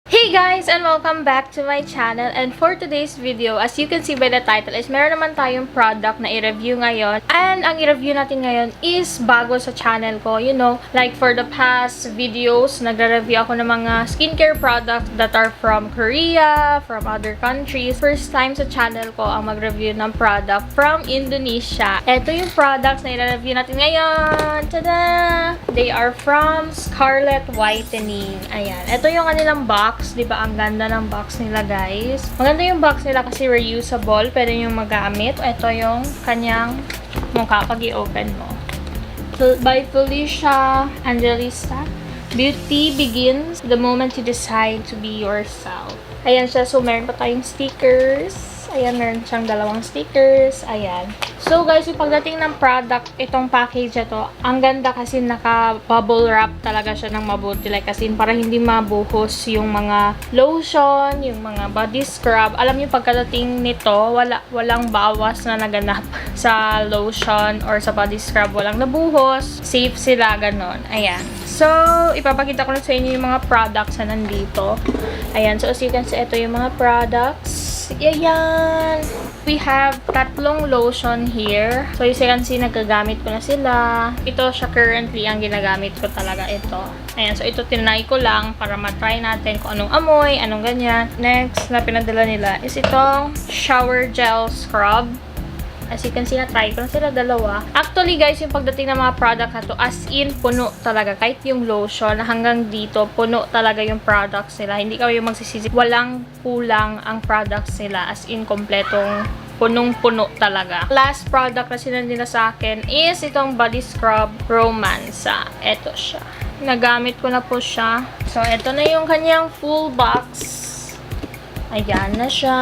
Hey guys, and welcome back to my channel. And for today's video, as you can see by the title, is meron naman tayong product na i-review ngayon. And ang i-review natin ngayon is bago sa channel ko. You know, like for the past videos, nagre-review ako ng mga skincare products that are from Korea, from other countries. First time sa channel ko ang mag-review ng product from Indonesia. Ito yung products na i-review natin ngayon. Tada! They are from Scarlett Whitening. Ayan. Ito yung kanilang box. Diba, ang ganda ng box nila, guys. Maganda yung box nila kasi reusable. Pwede nyo magamit. Ito yung kanyang mukha pag i-open mo. By Felicia Angelista. Beauty begins the moment you decide to be yourself. Ayan siya. So, meron pa tayong stickers. Ayan, meron siyang dalawang stickers. Ayan. So, guys, yung pagdating ng product, itong package ito, ang ganda kasi naka-bubble wrap talaga siya ng mabuti. Like, kasi para hindi mabuhos yung mga lotion, yung mga body scrub. Alam niyo, pagkadating nito, walang bawas na naganap sa lotion or sa body scrub. Walang nabuhos. Safe sila, ganon. Ayan. So, ipapakita ko na sa inyo yung mga products na nandito. Ayan. So, as you can see, ito yung mga products. Ayan. We have tatlong lotion here. So, as you can see, nagagamit ko na sila. Ito siya currently ang ginagamit ko talaga ito. Ayan. So, ito tinry ko lang para matry natin kung anong amoy, anong ganyan. Next na pinadala nila is itong shower gel scrub. As you can see, na-try ko na sila dalawa. Actually, guys, yung pagdating ng mga product na to, as in, puno talaga. Kahit yung lotion, hanggang dito, puno talaga yung products nila. Hindi kayo magsisisi. Walang kulang ang products nila. As in, kompletong punong-puno talaga. Last product na sinend nila sa akin is itong body scrub Romansa. Ito siya. Nagamit ko na po siya. So, ito na yung kanyang full box. Ayan na siya.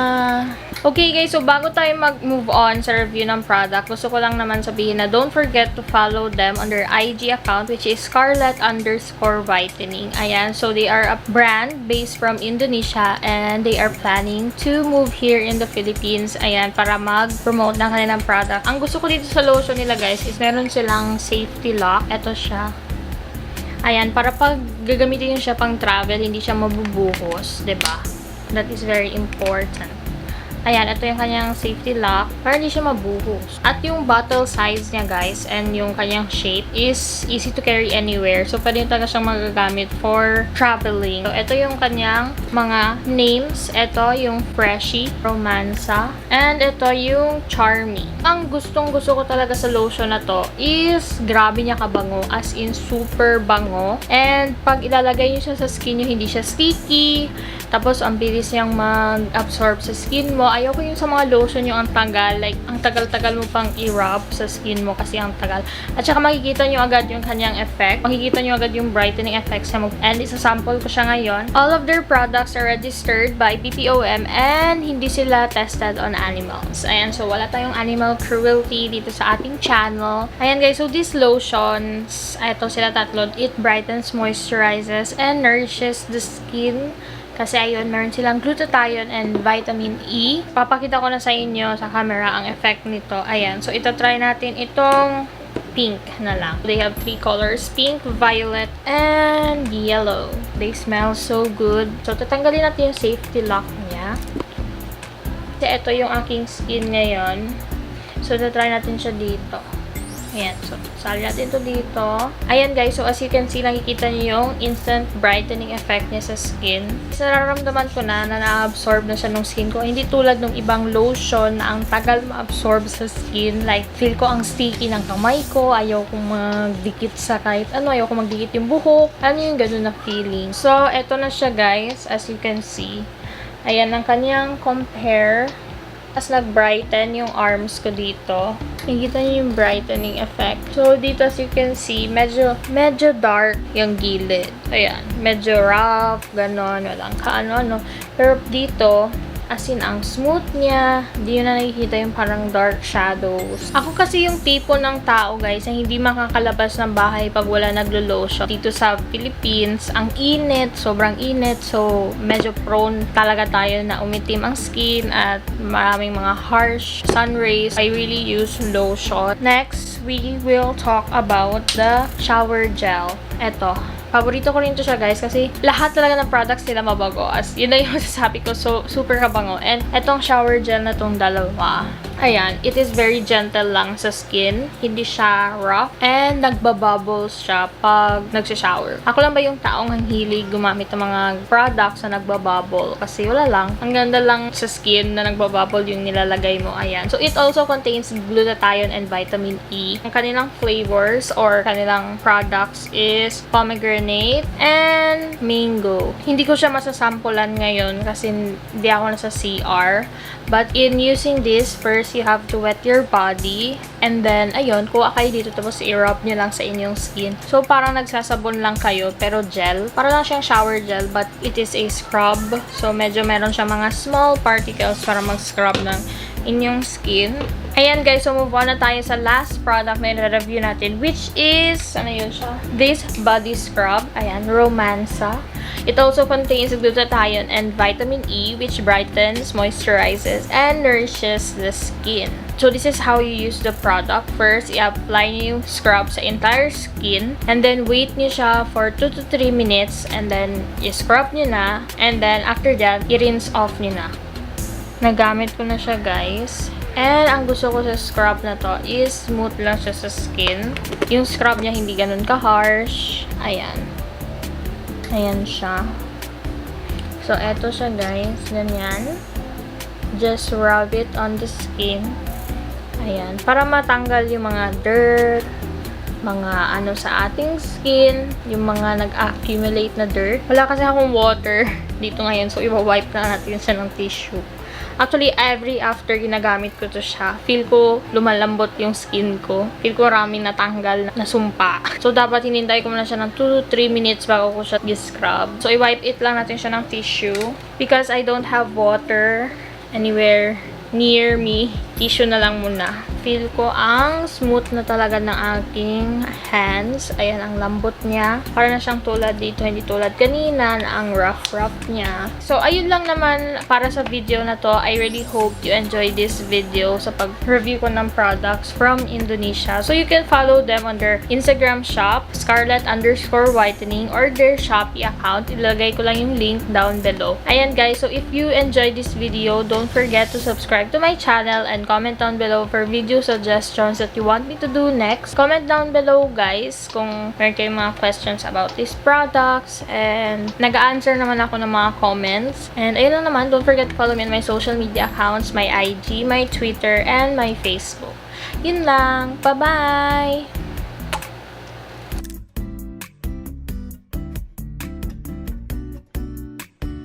Okay guys, so bago tayo mag-move on sa review ng product, gusto ko lang naman sabihin na don't forget to follow them on their IG account, which is Scarlett_Whitening. Ayan, so they are a brand based from Indonesia and they are planning to move here in the Philippines. Ayan, para mag-promote ng kanilang product. Ang gusto ko dito sa lotion nila guys is meron silang safety lock. Ito siya. Ayan, para pag gagamitin nyo siya pang travel, hindi siya mabubuhos, 'di ba? That is very important. Ayan, ito yung kanyang safety lock para hindi siya mabuhos. At yung bottle size niya, guys, and yung kanyang shape is easy to carry anywhere. So, pwede yung talaga siyang magagamit for traveling. So, ito yung kanyang mga names. Ito yung Freshy, Romansa, and ito yung Charmy. Ang gustong-gusto ko talaga sa lotion na to is grabe niya kabango. As in, super bango. And pag ilalagay niyo siya sa skin niyo, hindi siya sticky. Tapos, ang bilis niyang mag-absorb sa skin mo. Ayoko yung sa mga lotion yung ang tagal. Like, ang tagal-tagal mo pang i-rub sa skin mo kasi ang tagal. At saka makikita nyo agad yung kanyang effect. Makikita nyo agad yung brightening effects niya. And isa-sample ko siya ngayon. All of their products are registered by BPOM and hindi sila tested on animals. Ayan, so wala tayong animal cruelty dito sa ating channel. Ayan guys, so these lotions, ito sila tatlo. It brightens, moisturizes, and nourishes the skin. Kasi ayun, meron silang glutathione and vitamin E. Papakita ko na sa inyo sa camera ang effect nito. Ayan. So, try natin itong pink na lang. They have 3 colors. Pink, violet, and yellow. They smell so good. So, tatanggalin natin yung safety lock niya. Kasi ito yung aking skin ngayon. So, try natin siya dito. Ayan. So, sali natin ito dito. Ayan guys. So, as you can see, nakikita niyo yung instant brightening effect niya sa skin. Nararamdaman ko na na-absorb na siya ng skin ko. Hindi tulad ng ibang lotion na ang tagal ma-absorb sa skin. Like, feel ko ang sticky ng kamay ko. Ayaw kong magdikit sa kahit ano. Ayaw kong magdikit yung buhok. Ano yung ganun na feeling. So, eto na siya guys. As you can see. Ayan ang kanyang compare. As nag-brighten yung arms ko dito. Nakikita niyo yung brightening effect. So, dito as you can see, medyo dark yung gilid. Ayan. Medyo rough, ganon. Walang kaano-ano. Pero dito, as in, ang smooth niya. Hindi yun na nakikita yung parang dark shadows. Ako kasi yung tipo ng tao, guys, na hindi makakalabas ng bahay pag wala naglo-lotion. Dito sa Philippines, ang init, sobrang init. So, medyo prone talaga tayo na umitim ang skin at maraming mga harsh sun rays. I really use lotion. Next, we will talk about the shower gel. Eto. Paborito ko rin to siya, guys, kasi lahat talaga ng products nila mabago. As yun na yung masasabi ko, so super kabango. And etong shower gel na tong dalawa, ayan, it is very gentle lang sa skin. Hindi siya rough. And nagbabubbles siya pag nagsha-shower. Ako lang ba yung taong ang hilig gumamit ng mga products na nagbabubble? Kasi wala lang. Ang ganda lang sa skin na nagbabubble yung nilalagay mo. Ayan. So, it also contains glutathione and vitamin E. Ang kanilang flavors or kanilang products is pomegranate and mango. Hindi ko siya masasampulan ngayon kasi hindi ako nasa CR. But in using this, first, you have to wet your body. And then, ayun, kuha kayo dito tapos i-rub nyo lang sa inyong skin. So, parang nagsasabon lang kayo, pero gel. Para lang siyang shower gel, but it is a scrub. So, medyo meron siya mga small particles para mag-scrub ng inyong skin. Ayan, guys, so move on na tayo sa last product na i-review natin, which is, ano yun siya? This body scrub. Ayan, Romansa. It also contains glutathione and vitamin E, which brightens, moisturizes, and nourishes the skin. So, this is how you use the product. First, i-apply nyo yung scrub sa entire skin. And then, wait nyo siya for 2 to 3 minutes. And then, i-scrub nyo na. And then, after that, i-rinse off nyo na. Nagamit ko na siya, guys. And, ang gusto ko sa scrub na to is smooth lang siya sa skin. Yung scrub niya hindi ganun ka-harsh. Ayan. Ayan siya. So, eto siya, guys. Ganyan. Just rub it on the skin. Ayan. Para matanggal yung mga dirt, mga ano sa ating skin, yung mga nag-accumulate na dirt. Wala kasi akong water dito ngayon. So, iwa-wipe na natin siya ng tissue. Actually, every after ginagamit ko to siya, feel ko lumalambot yung skin ko. Feel ko marami natanggal na sumpa. So, dapat hinintay ko muna siya ng 2 to 3 minutes bago ko siya i-scrub. So, i-wipe it lang natin siya ng tissue. Because I don't have water anywhere near me, tissue na lang muna. Feel ko ang smooth na talaga ng aking hands. Ayan, ang lambot niya. Para na siyang tulad dito, hindi tulad kanina na ang rough niya. So, ayun lang naman para sa video na to. I really hope you enjoy this video sa pag-review ko ng products from Indonesia. So, you can follow them on their Instagram shop, Scarlett_Whitening, or their Shopee account. Ilagay ko lang yung link down below. Ayan, guys. So, if you enjoyed this video, don't forget to subscribe to my channel and comment down below for video suggestions that you want me to do next. Comment down below, guys, kung meron kayong mga questions about these products, and nag-answer naman ako ng mga comments. And ayun lang naman, don't forget to follow me on my social media accounts, my IG, my Twitter, and my Facebook. Yun lang. Bye-bye!